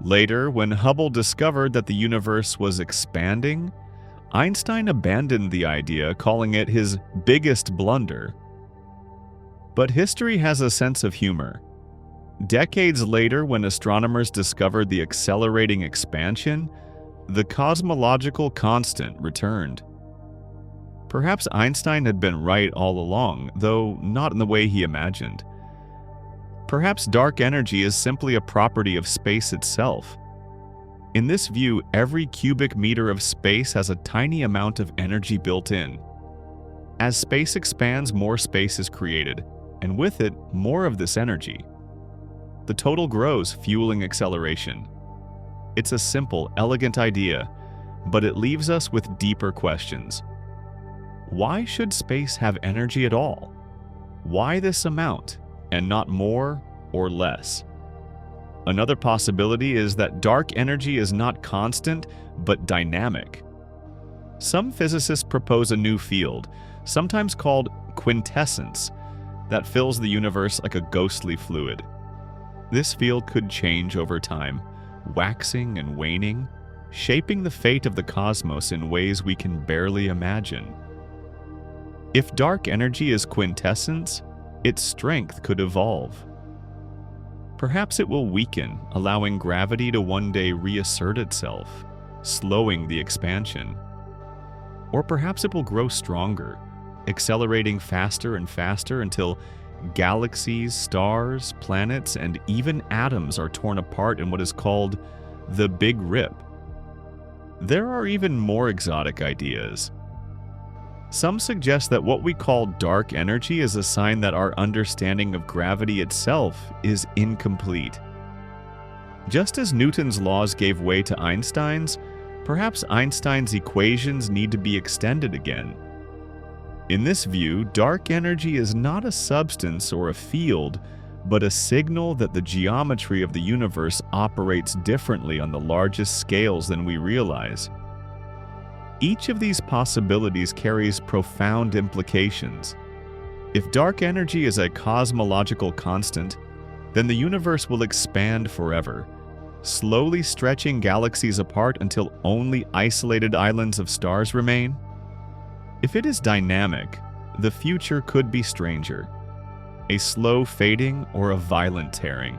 Later, when Hubble discovered that the universe was expanding, Einstein abandoned the idea, calling it his biggest blunder. But history has a sense of humor. Decades later, when astronomers discovered the accelerating expansion, the cosmological constant returned. Perhaps Einstein had been right all along, though not in the way he imagined. Perhaps dark energy is simply a property of space itself. In this view, every cubic meter of space has a tiny amount of energy built in. As space expands, more space is created, and with it, more of this energy. The total grows, fueling acceleration. It's a simple, elegant idea, but it leaves us with deeper questions. Why should space have energy at all? Why this amount, and not more or less? Another possibility is that dark energy is not constant, but dynamic. Some physicists propose a new field, sometimes called quintessence, that fills the universe like a ghostly fluid. This field could change over time, waxing and waning, shaping the fate of the cosmos in ways we can barely imagine. If dark energy is quintessence, its strength could evolve. Perhaps it will weaken, allowing gravity to one day reassert itself, slowing the expansion. Or perhaps it will grow stronger, accelerating faster and faster until galaxies, stars, planets, and even atoms are torn apart in what is called the Big Rip. There are even more exotic ideas. Some suggest that what we call dark energy is a sign that our understanding of gravity itself is incomplete. Just as Newton's laws gave way to Einstein's, perhaps Einstein's equations need to be extended again. In this view, dark energy is not a substance or a field, but a signal that the geometry of the universe operates differently on the largest scales than we realize. Each of these possibilities carries profound implications. If dark energy is a cosmological constant, then the universe will expand forever, slowly stretching galaxies apart until only isolated islands of stars remain. If it is dynamic, the future could be stranger, a slow fading or a violent tearing.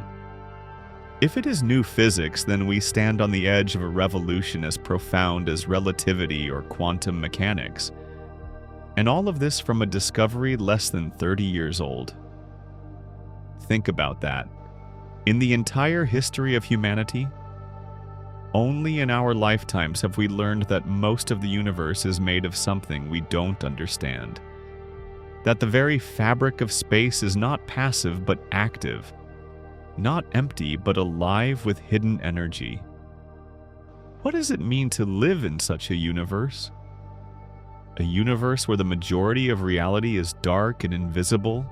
If it is new physics, then we stand on the edge of a revolution as profound as relativity or quantum mechanics. And all of this from a discovery less than 30 years old. Think about that. In the entire history of humanity, Only in our lifetimes have we learned that most of the universe is made of something we don't understand. That the very fabric of space is not passive but active, not empty but alive with hidden energy. What does it mean to live in such a universe? A universe where the majority of reality is dark and invisible,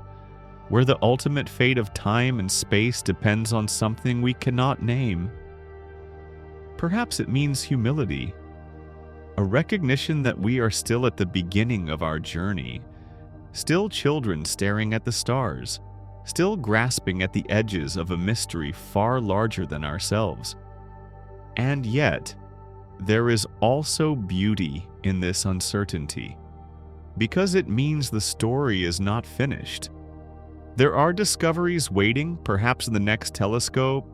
where the ultimate fate of time and space depends on something we cannot name. Perhaps it means humility, a recognition that we are still at the beginning of our journey, still children staring at the stars, still grasping at the edges of a mystery far larger than ourselves. And yet, there is also beauty in this uncertainty, because it means the story is not finished. There are discoveries waiting, perhaps in the next telescope,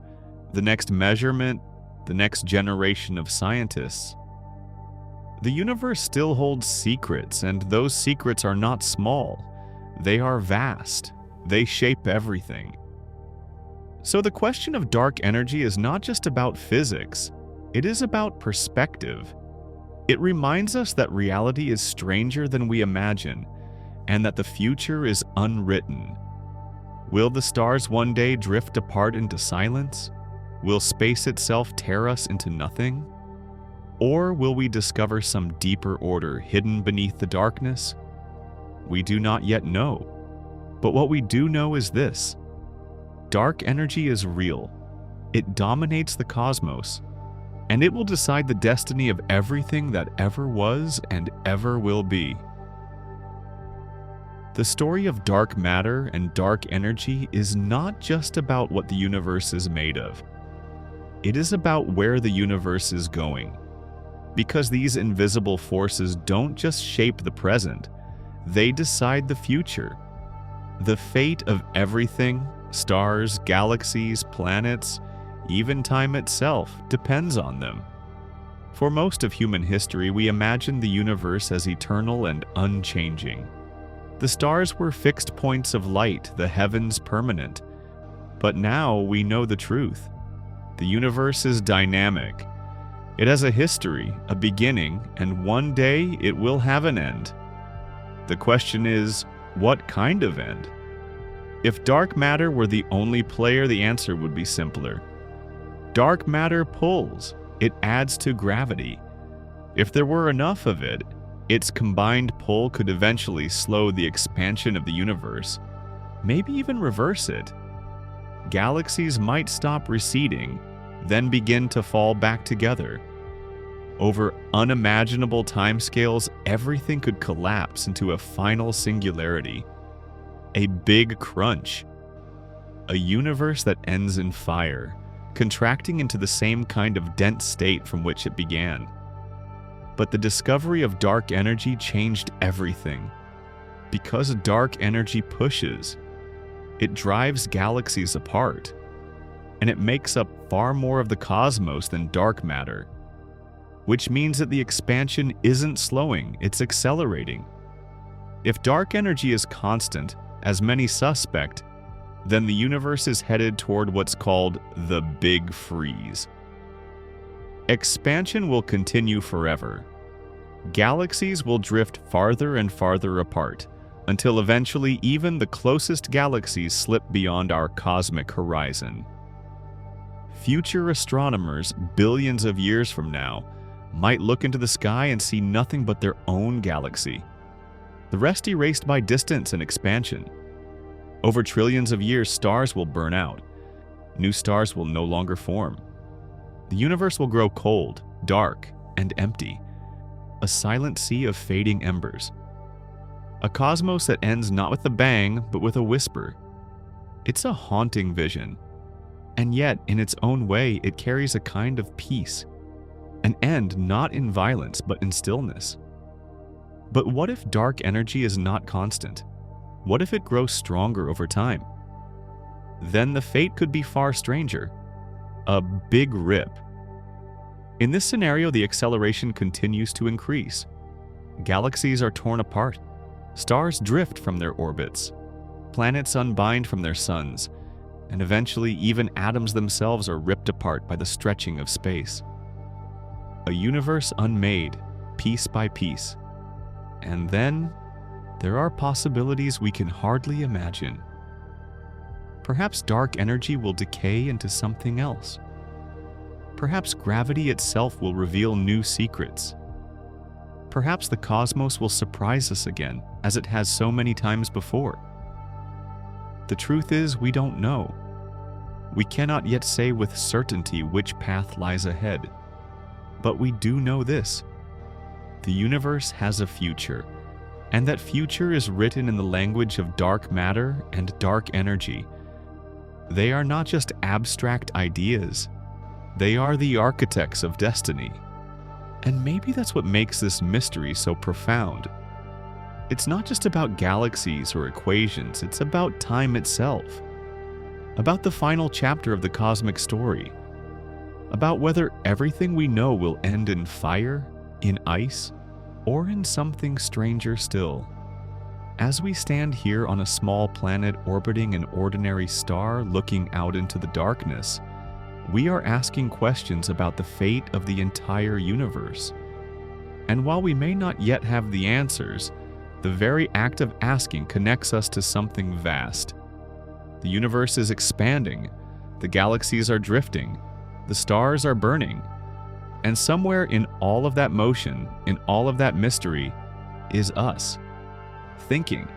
the next measurement, the next generation of scientists. The universe still holds secrets, and those secrets are not small. They are vast. They shape everything. So the question of dark energy is not just about physics. It is about perspective. It reminds us that reality is stranger than we imagine, and that the future is unwritten. Will the stars one day drift apart into silence? Will space itself tear us into nothing? Or will we discover some deeper order hidden beneath the darkness? We do not yet know. But what we do know is this: dark energy is real. It dominates the cosmos, and it will decide the destiny of everything that ever was and ever will be. The story of dark matter and dark energy is not just about what the universe is made of. It is about where the universe is going. Because these invisible forces don't just shape the present, they decide the future. The fate of everything, stars, galaxies, planets, even time itself, depends on them. For most of human history, we imagine the universe as eternal and unchanging. The stars were fixed points of light, the heavens permanent. But now we know the truth. The universe is dynamic. It has a history, a beginning, and one day it will have an end. The question is, what kind of end? If dark matter were the only player, the answer would be simpler. Dark matter pulls. It adds to gravity. If there were enough of it, its combined pull could eventually slow the expansion of the universe, maybe even reverse it. Galaxies might stop receding, then begin to fall back together. Over unimaginable timescales, everything could collapse into a final singularity. A big crunch. A universe that ends in fire, contracting into the same kind of dense state from which it began. But the discovery of dark energy changed everything. Because dark energy pushes, it drives galaxies apart, and it makes up far more of the cosmos than dark matter, which means that the expansion isn't slowing, it's accelerating. If dark energy is constant, as many suspect, then the universe is headed toward what's called the Big Freeze. Expansion will continue forever. Galaxies will drift farther and farther apart, until eventually even the closest galaxies slip beyond our cosmic horizon. Future astronomers, billions of years from now, might look into the sky and see nothing but their own galaxy, the rest erased by distance and expansion. Over trillions of years, stars will burn out. New stars will no longer form. The universe will grow cold, dark, and empty, a silent sea of fading embers. A cosmos that ends not with a bang, but with a whisper. It's a haunting vision, and yet, in its own way, it carries a kind of peace. An end not in violence, but in stillness. But what if dark energy is not constant? What if it grows stronger over time? Then the fate could be far stranger. A big rip. In this scenario, the acceleration continues to increase. Galaxies are torn apart. Stars drift from their orbits. Planets unbind from their suns. And eventually, even atoms themselves are ripped apart by the stretching of space. a universe unmade, piece by piece. And then, there are possibilities we can hardly imagine. Perhaps dark energy will decay into something else. Perhaps gravity itself will reveal new secrets. Perhaps the cosmos will surprise us again, as it has so many times before. The truth is, we don't know. We cannot yet say with certainty which path lies ahead. But we do know this: the universe has a future, and that future is written in the language of dark matter and dark energy. They are not just abstract ideas. They are the architects of destiny. And maybe that's what makes this mystery so profound. It's not just about galaxies or equations, it's about time itself. About the final chapter of the cosmic story. About whether everything we know will end in fire, in ice, or in something stranger still. As we stand here on a small planet orbiting an ordinary star looking out into the darkness, we are asking questions about the fate of the entire universe. And while we may not yet have the answers, the very act of asking connects us to something vast. The universe is expanding, the galaxies are drifting, the stars are burning, and somewhere in all of that motion, in all of that mystery, is us. Thinking,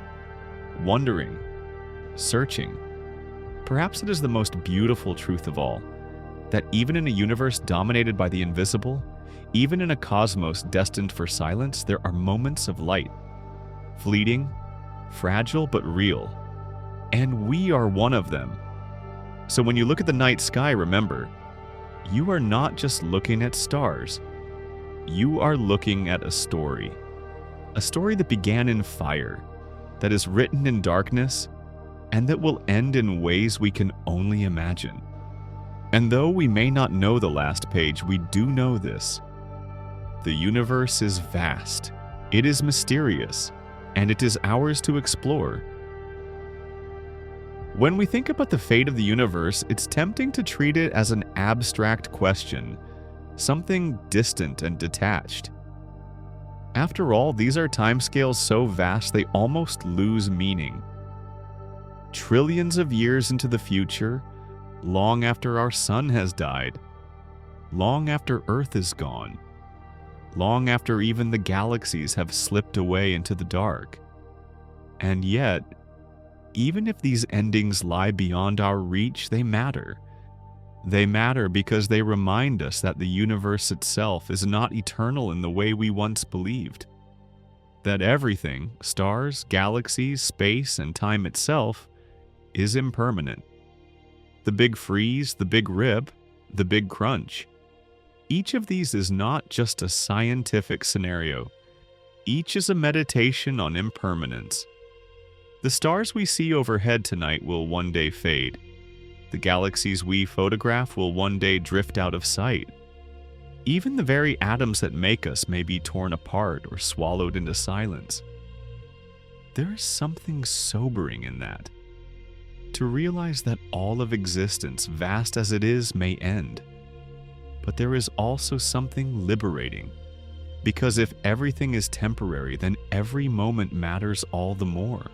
wondering, searching. Perhaps it is the most beautiful truth of all, that even in a universe dominated by the invisible, even in a cosmos destined for silence, there are moments of light. Fleeting, fragile but real. And we are one of them. So when you look at the night sky, remember, you are not just looking at stars. You are looking at a story. A story that began in fire, that is written in darkness, and that will end in ways we can only imagine. And though we may not know the last page, we do know this: the universe is vast, it is mysterious, and it is ours to explore. When we think about the fate of the universe, it's tempting to treat it as an abstract question, something distant and detached. After all, these are timescales so vast they almost lose meaning. Trillions of years into the future, long after our sun has died, long after Earth is gone, long after even the galaxies have slipped away into the dark. And yet, even if these endings lie beyond our reach, they matter. They matter because they remind us that the universe itself is not eternal in the way we once believed. That everything, stars, galaxies, space, and time itself, is impermanent. The big freeze, the big rip, the big crunch. Each of these is not just a scientific scenario. Each is a meditation on impermanence. The stars we see overhead tonight will one day fade. The galaxies we photograph will one day drift out of sight. Even the very atoms that make us may be torn apart or swallowed into silence. There is something sobering in that. To realize that all of existence, vast as it is, may end. But there is also something liberating. Because if everything is temporary, then every moment matters all the more.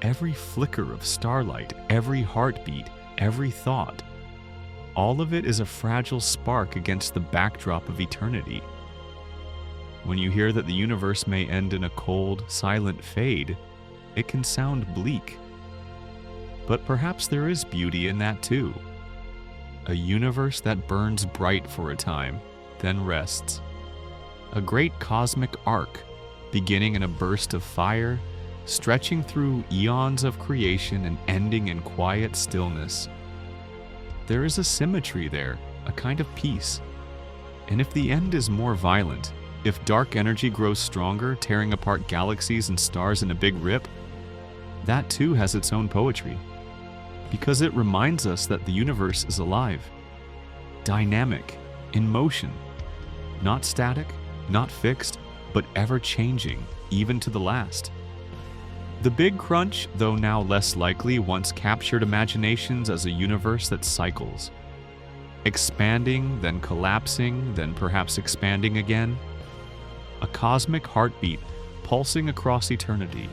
Every flicker of starlight, every heartbeat, every thought, all of it is a fragile spark against the backdrop of eternity. When you hear that the universe may end in a cold, silent fade, it can sound bleak. But perhaps there is beauty in that too. A universe that burns bright for a time, then rests. A great cosmic arc, beginning in a burst of fire, stretching through eons of creation and ending in quiet stillness. There is a symmetry there, a kind of peace. And if the end is more violent, if dark energy grows stronger, tearing apart galaxies and stars in a big rip, that too has its own poetry. Because it reminds us that the universe is alive, dynamic, in motion, not static, not fixed, but ever-changing, even to the last. The Big Crunch, though now less likely, once captured imaginations as a universe that cycles. expanding, then collapsing, then perhaps expanding again. A cosmic heartbeat pulsing across eternity.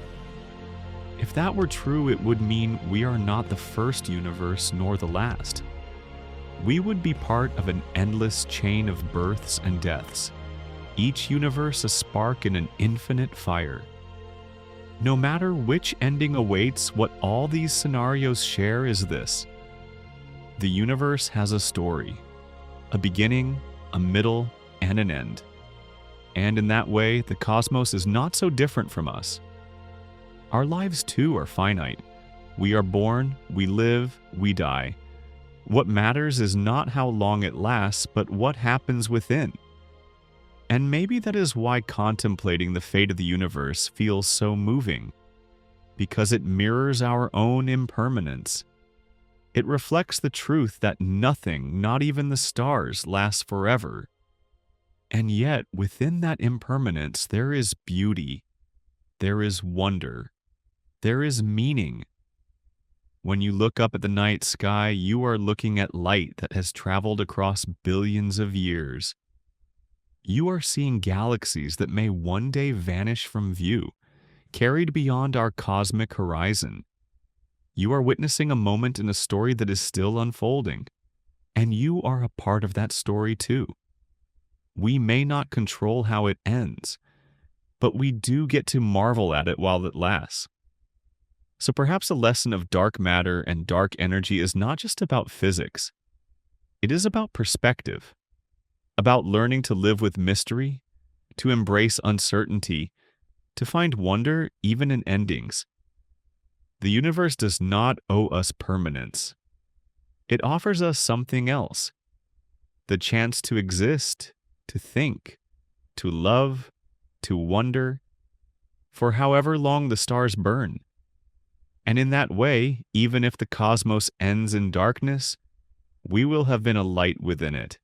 If that were true, it would mean we are not the first universe nor the last. We would be part of an endless chain of births and deaths, each universe a spark in an infinite fire. No matter which ending awaits, what all these scenarios share is this: the universe has a story, a beginning, a middle, and an end. And in that way, the cosmos is not so different from us. Our lives too are finite. We are born, we live, we die. What matters is not how long it lasts, but what happens within. And maybe that is why contemplating the fate of the universe feels so moving, because it mirrors our own impermanence. It reflects the truth that nothing, not even the stars, lasts forever. And yet, within that impermanence, there is beauty, there is wonder, there is meaning. When you look up at the night sky, you are looking at light that has traveled across billions of years. You are seeing galaxies that may one day vanish from view, carried beyond our cosmic horizon. You are witnessing a moment in a story that is still unfolding, and you are a part of that story too. We may not control how it ends, but we do get to marvel at it while it lasts. So perhaps a lesson of dark matter and dark energy is not just about physics. It is about perspective, about learning to live with mystery, to embrace uncertainty, to find wonder even in endings. The universe does not owe us permanence. It offers us something else: the chance to exist, to think, to love, to wonder, for however long the stars burn. And in that way, even if the cosmos ends in darkness, we will have been a light within it.